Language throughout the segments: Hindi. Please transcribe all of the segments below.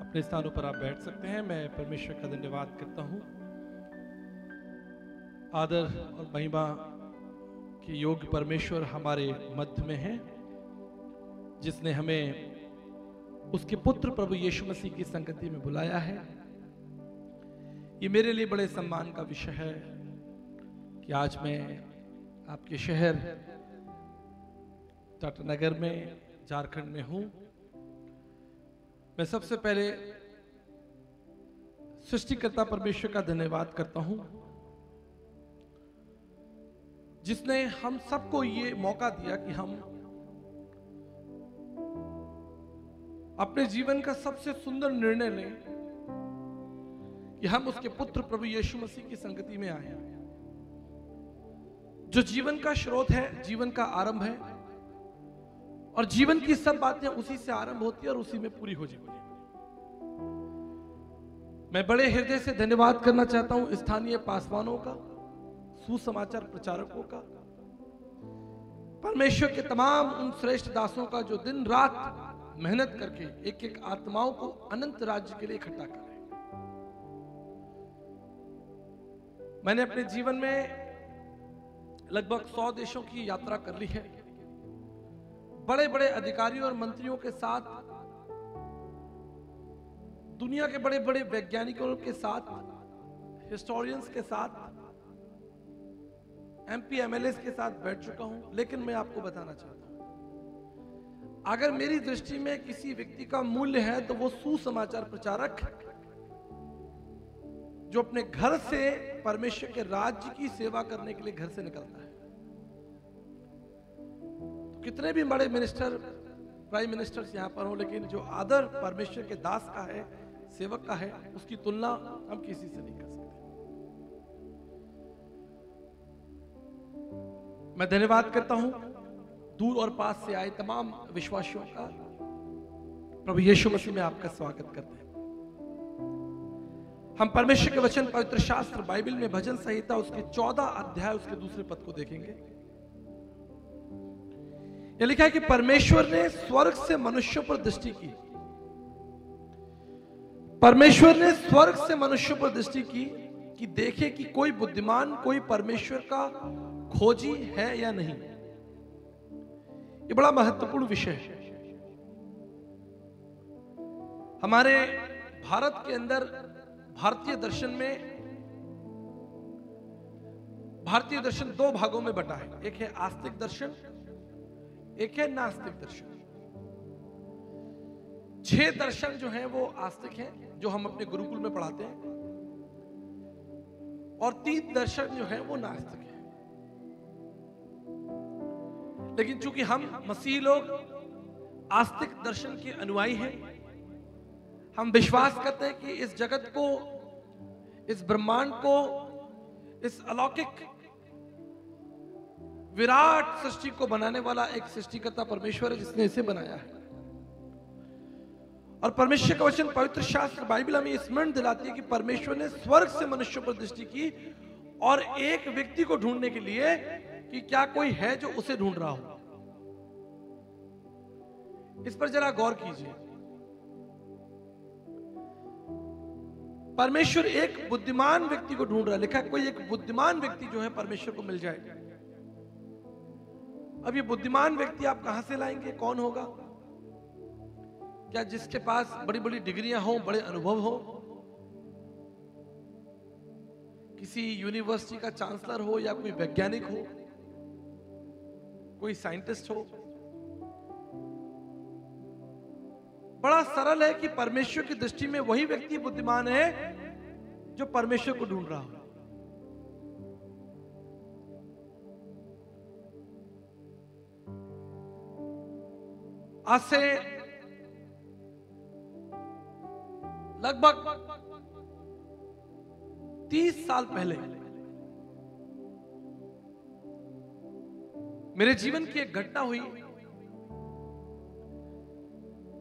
अपने स्थानों पर आप बैठ सकते हैं। मैं परमेश्वर का धन्यवाद करता हूँ। आदर और महिमा के योग्य परमेश्वर हमारे मध्य में है, जिसने हमें उसके पुत्र प्रभु यीशु मसीह की संगति में बुलाया है। ये मेरे लिए बड़े सम्मान का विषय है कि आज मैं आपके शहर टाटानगर में, झारखंड में हूँ। मैं सबसे पहले सृष्टिकर्ता परमेश्वर का धन्यवाद करता हूँ, जिसने हम सबको ये मौका दिया कि हम अपने जीवन का सबसे सुंदर निर्णय लें कि हम उसके पुत्र प्रभु यीशु मसीह की संगति में आए, जो जीवन का स्रोत है, जीवन का आरंभ है, और जीवन की सब बातें उसी से आरंभ होती है और उसी में पूरी हो जाती है। मैं बड़े हृदय से धन्यवाद करना चाहता हूं स्थानीय पासवानों का, सुसमाचार प्रचारकों का, परमेश्वर के तमाम उन श्रेष्ठ दासों का जो दिन रात मेहनत करके एक एक आत्माओं को अनंत राज्य के लिए इकट्ठा कर रहे हैं। मैंने अपने जीवन में लगभग 100 देशों की यात्रा कर ली है। बड़े बड़े अधिकारियों और मंत्रियों के साथ, दुनिया के बड़े बड़े वैज्ञानिकों के साथ, हिस्टोरियंस के साथ, एमपी एमएलएस के साथ बैठ चुका हूं। लेकिन मैं आपको बताना चाहता हूं, अगर मेरी दृष्टि में किसी व्यक्ति का मूल्य है तो वो सुसमाचार प्रचारक, जो अपने घर से परमेश्वर के राज्य की सेवा करने के लिए घर से निकलता है। कितने भी बड़े मिनिस्टर, प्राइम मिनिस्टर्स यहां पर हो, लेकिन जो आदर परमेश्वर के दास का है, सेवक का है, उसकी तुलना हम किसी से नहीं कर सकते। मैं धन्यवाद करता हूं दूर और पास से आए तमाम विश्वासियों का। प्रभु यीशु मसीह में आपका स्वागत करते हैं। हम परमेश्वर के वचन, पवित्र शास्त्र बाइबल में भजन संहिता उसके 14 अध्याय उसके दूसरे पद को देखेंगे। यह लिखा है कि परमेश्वर ने स्वर्ग से मनुष्यों पर दृष्टि की। परमेश्वर ने स्वर्ग से मनुष्यों पर दृष्टि की कि देखे कि कोई बुद्धिमान, कोई परमेश्वर का खोजी है या नहीं। यह बड़ा महत्वपूर्ण विषय है। हमारे भारत के अंदर भारतीय दर्शन में, भारतीय दर्शन 2 भागों में बटा है। एक है आस्तिक दर्शन, एक है नास्तिक दर्शन। 6 दर्शन जो हैं वो आस्तिक हैं, जो हम अपने गुरुकुल में पढ़ाते हैं, और 3 दर्शन जो हैं वो नास्तिक हैं। लेकिन चूंकि हम मसीही लोग आस्तिक दर्शन के अनुयायी हैं, हम विश्वास करते हैं कि इस जगत को, इस ब्रह्मांड को, इस अलौकिक विराट सृष्टि को बनाने वाला एक सृष्टिकर्ता परमेश्वर है, जिसने इसे बनाया है। और परमेश्वर का वचन, पवित्र शास्त्र बाइबल हमें स्मरण दिलाती है कि परमेश्वर ने स्वर्ग से मनुष्यों पर दृष्टि की और एक व्यक्ति को ढूंढने के लिए कि क्या कोई है जो उसे ढूंढ रहा हो। इस पर जरा गौर कीजिए। परमेश्वर एक बुद्धिमान व्यक्ति को ढूंढ रहा है। लिखा है कोई एक बुद्धिमान व्यक्ति जो है परमेश्वर को मिल जाए। अब ये बुद्धिमान व्यक्ति आप कहां से लाएंगे? कौन होगा? क्या जिसके पास बड़ी बड़ी डिग्रियां हो, बड़े अनुभव हो, किसी यूनिवर्सिटी का चांसलर हो, या कोई वैज्ञानिक हो, कोई साइंटिस्ट हो? बड़ा सरल है कि परमेश्वर की दृष्टि में वही व्यक्ति बुद्धिमान है जो परमेश्वर को ढूंढ रहा हो। आज से लगभग 30 साल पहले मेरे जीवन की एक घटना हुई,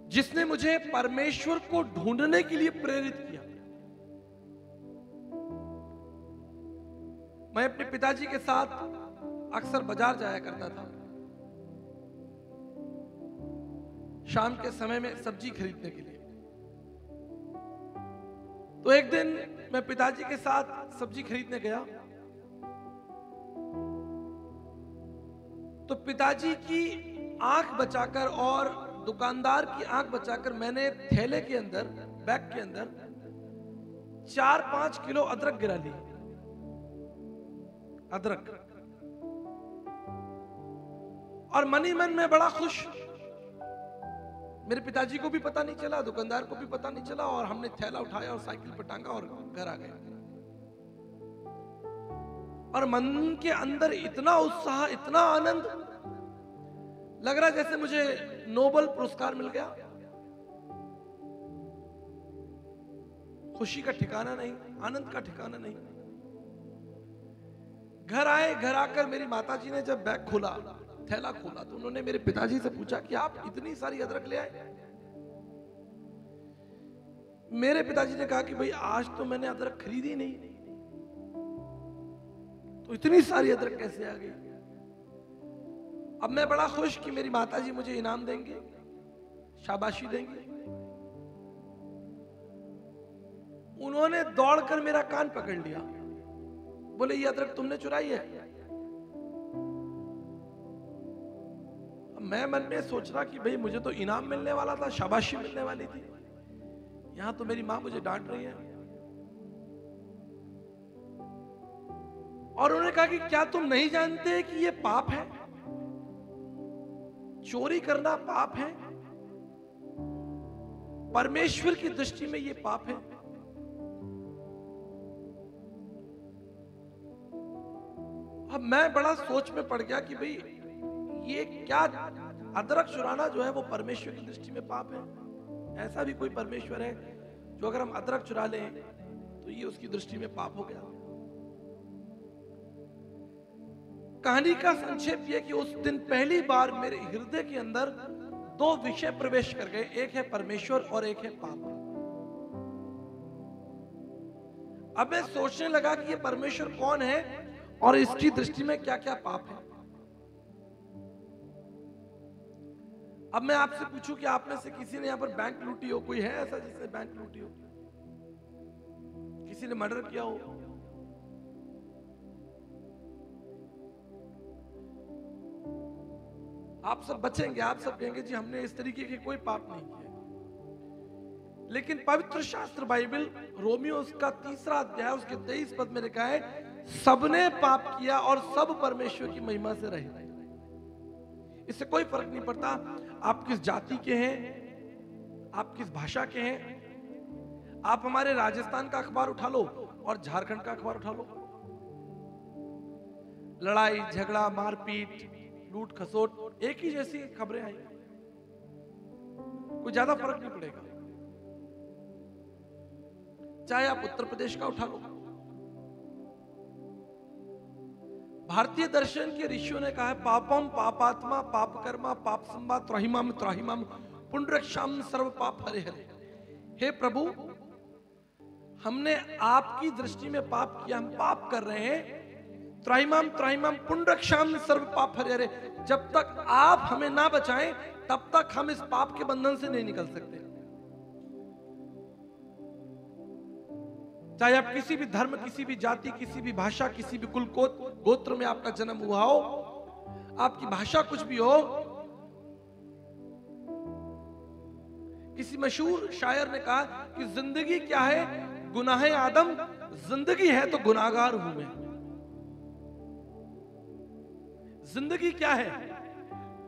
जिसने मुझे परमेश्वर को ढूंढने के लिए प्रेरित किया। मैं अपने पिताजी के साथ अक्सर बाजार जाया करता था, शाम के समय में सब्जी खरीदने के लिए। तो एक दिन मैं पिताजी के साथ सब्जी खरीदने गया, तो पिताजी की आंख बचाकर और दुकानदार की आंख बचाकर मैंने थैले के अंदर, बैग के अंदर 4-5 किलो अदरक गिरा ली। अदरक, और मनी मन में बड़ा खुश। मेरे पिताजी को भी पता नहीं चला, दुकानदार को भी पता नहीं चला, और हमने थैला उठाया और साइकिल पर टांगा और घर आ गए। और मन के अंदर इतना उत्साह, इतना आनंद, लग रहा जैसे मुझे नोबेल पुरस्कार मिल गया। खुशी का ठिकाना नहीं, आनंद का ठिकाना नहीं। घर आए, घर आकर मेरी माताजी ने जब बैग खोला, थैला खोला, तो उन्होंने मेरे पिताजी से पूछा कि आप इतनी सारी अदरक ले आए? मेरे पिताजी ने कहा कि भाई आज तो मैंने अदरक खरीदी नहीं, तो इतनी सारी अदरक कैसे आ गई? अब मैं बड़ा खुश कि मेरी माताजी मुझे इनाम देंगे, शाबाशी देंगे। उन्होंने दौड़कर मेरा कान पकड़ लिया, बोले ये अदरक तुमने चुराई है? मैं मन में सोच रहा कि भाई मुझे तो इनाम मिलने वाला था, शाबाशी मिलने वाली थी, यहां तो मेरी मां मुझे डांट रही है। और उन्होंने कहा कि क्या तुम नहीं जानते कि ये पाप है? चोरी करना पाप है, परमेश्वर की दृष्टि में ये पाप है। अब मैं बड़ा सोच में पड़ गया कि भाई ये क्या, अदरक चुराना जो है वो परमेश्वर की दृष्टि में पाप है? ऐसा भी कोई परमेश्वर है जो अगर हम अदरक चुरा लें तो ये उसकी दृष्टि में पाप हो गया? कहानी का संक्षेप यह कि उस दिन पहली बार मेरे हृदय के अंदर दो विषय प्रवेश कर गए, एक है परमेश्वर और एक है पाप। अब मैं सोचने लगा कि ये परमेश्वर कौन है और इसकी दृष्टि में क्या क्या पाप है। अब मैं आपसे पूछूं कि आप में से किसी ने यहां पर बैंक लूटी हो? कोई है ऐसा जिसने बैंक लूटी हो? किसी ने मर्डर किया हो? आप सब बचेंगे, आप सब कहेंगे जी हमने इस तरीके के कोई पाप नहीं किए। लेकिन पवित्र शास्त्र बाइबल रोमियो उसका 3 अध्याय उसके 23 पद में लिखा है, सबने पाप किया और सब परमेश्वर की महिमा से रहे। इससे कोई फर्क नहीं पड़ता आप किस जाति के हैं, आप किस भाषा के हैं। आप हमारे राजस्थान का अखबार उठा लो और झारखंड का अखबार उठा लो, लड़ाई झगड़ा मारपीट लूट खसोट एक ही जैसी खबरें आई, कोई ज्यादा फर्क नहीं पड़ेगा। चाहे आप उत्तर प्रदेश का उठा लो, भारतीय दर्शन के ऋषियों ने कहा है, पापम पापात्मा पाप कर्मा पाप संबा त्राहिमाम त्राहिमाम पुंडरक्षाम सर्व पाप हरे हरे। हे प्रभु, हमने आपकी दृष्टि में पाप किया, हम पाप कर रहे हैं। त्राहिमाम त्राहिमाम पुंडरक्षाम सर्व पाप हरे हरे। जब तक आप हमें ना बचाएं तब तक हम इस पाप के बंधन से नहीं निकल सकते। चाहे आप किसी भी धर्म, किसी भी जाति, किसी भी भाषा, किसी भी कुल गोत्र में आपका जन्म हुआ हो, आपकी भाषा कुछ भी हो। किसी मशहूर शायर ने कहा कि जिंदगी क्या है, गुनाह आदम, जिंदगी है तो गुनाहगार हूं मैं। जिंदगी क्या है,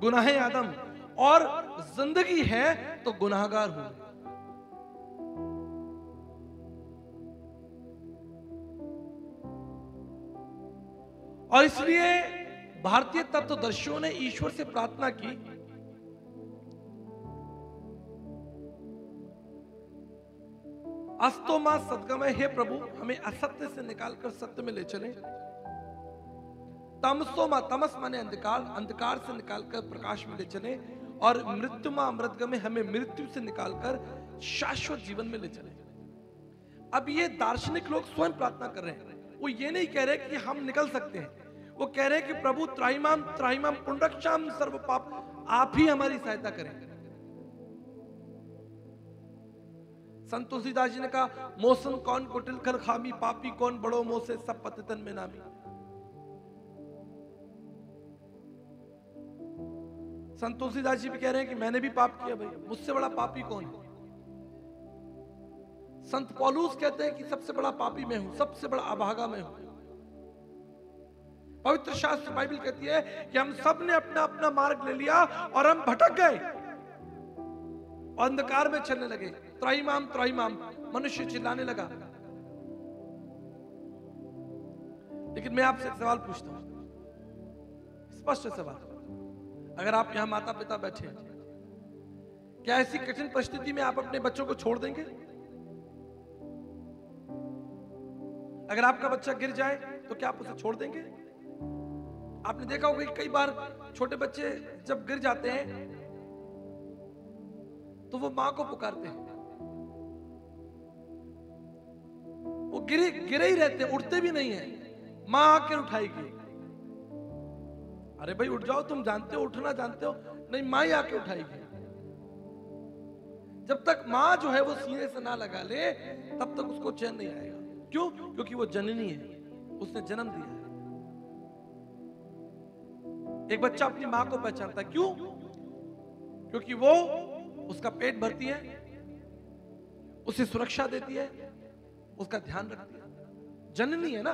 गुनाह आदम, और जिंदगी है तो गुनाहगार हूं। और इसलिए भारतीय तत्वदर्शियों ने ईश्वर से प्रार्थना की, अस्तो मां सद्गमय, हे प्रभु हमें असत्य से निकालकर सत्य में ले चले। तमसो मां, तमस माने अंधकार, अंधकार से निकालकर प्रकाश में ले चले। और मृत्यु मां अमृतगमय, हमें मृत्यु से निकालकर शाश्वत जीवन में ले चले। अब ये दार्शनिक लोग स्वयं प्रार्थना कर रहे हैं, वो ये नहीं कह रहे कि हम निकल सकते हैं, वो कह रहे हैं कि प्रभु त्राहिमाम त्राहिमाम पुंडरक्षाम सर्व पाप, आप ही हमारी सहायता करें। संत तुलसीदास जी ने कहा, मोसन कौन कुटिल कर खामी, पापी कौन बड़ो मोह से सब पतितन में नामी। संत तुलसीदास जी भी कह रहे हैं कि मैंने भी पाप किया भाई, मुझसे बड़ा पापी कौन है। संत पौलुस कहते हैं कि सबसे बड़ा पापी मैं हूं, सबसे बड़ा अभागा मैं हूं। पवित्र शास्त्र बाइबल कहती है कि हम सब ने अपना अपना मार्ग ले लिया और हम भटक गए, अंधकार में चलने लगे। त्राहिमाम त्राहिमाम, मनुष्य चिल्लाने लगा। लेकिन मैं आपसे एक सवाल पूछता हूं, स्पष्ट सवाल। अगर आप यहां माता पिता बैठे हैं, क्या ऐसी कठिन परिस्थिति में आप अपने बच्चों को छोड़ देंगे? अगर आपका बच्चा गिर जाए तो क्या आप उसे छोड़ देंगे? आपने देखा होगा कि कई बार छोटे बच्चे जब गिर जाते हैं तो वो मां को पुकारते हैं, वो गिरे ही रहते हैं, उठते भी नहीं है। मां आके उठाएगी। अरे भाई उठ जाओ, तुम जानते हो, उठना जानते हो। नहीं, मां ही आके उठाएगी। जब तक मां जो है वो सीने से ना लगा ले तब तक उसको चैन नहीं आएगा। क्यों? क्योंकि वो जननी है, उसने जन्म दिया है। एक बच्चा अपनी मां को पहचानता है। क्यों? क्योंकि वो उसका पेट भरती है, उसे सुरक्षा देती है, उसका ध्यान रखती है, जननी है ना।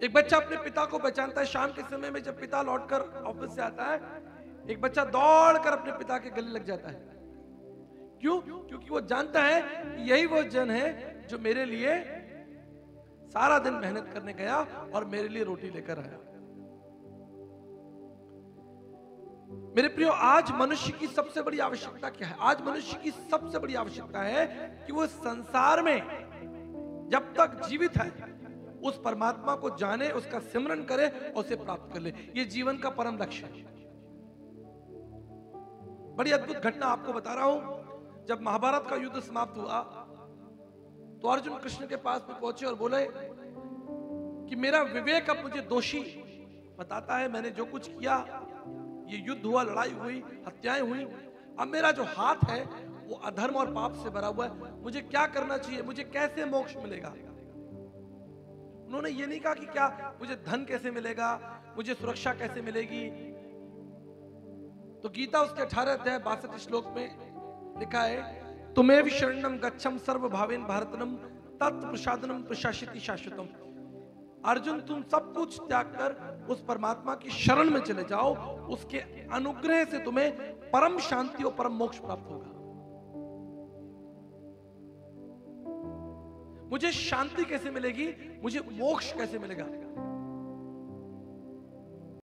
एक बच्चा अपने पिता को पहचानता है। शाम के समय में जब पिता लौटकर ऑफिस से आता है, एक बच्चा दौड़कर अपने पिता के गले लग जाता है। क्यों? क्योंकि वो जानता है कि यही वो जन है जो मेरे लिए सारा दिन मेहनत करने गया और मेरे लिए रोटी लेकर आया। मेरे प्रियो, आज मनुष्य की सबसे बड़ी आवश्यकता क्या है? आज मनुष्य की सबसे बड़ी आवश्यकता है कि वो संसार में जब तक जीवित है उस परमात्मा को जाने, उसका सिमरन करे और उसे प्राप्त कर ले। ये जीवन का परम लक्ष्य है। बड़ी अद्भुत घटना आपको बता रहा हूं। जब महाभारत का युद्ध समाप्त हुआ तो अर्जुन कृष्ण के पास में पहुंचे और बोले कि मेरा विवेक अब मुझे दोषी बताता है। मैंने जो कुछ किया, ये युद्ध हुआ, लड़ाई हुई, हत्याएं हुई, अब मेरा जो हाथ है वो अधर्म और पाप से भरा हुआ है। मुझे क्या करना चाहिए? मुझे कैसे मोक्ष मिलेगा? उन्होंने ये नहीं कहा कि क्या मुझे धन कैसे मिलेगा, मुझे सुरक्षा कैसे मिलेगी। तो गीता उसके 18 अध्याय 62 श्लोक में लिखा है, तुम्हें शरणम गच्छम सर्व भावेन भारतनम तत् प्रसादनम प्रशासिति शाश्वतम। अर्जुन, तुम सब कुछ त्याग कर उस परमात्मा की शरण में चले जाओ, उसके अनुग्रह से तुम्हें परम शांति और परम मोक्ष प्राप्त होगा। मुझे शांति कैसे मिलेगी? मुझे मोक्ष कैसे मिलेगा?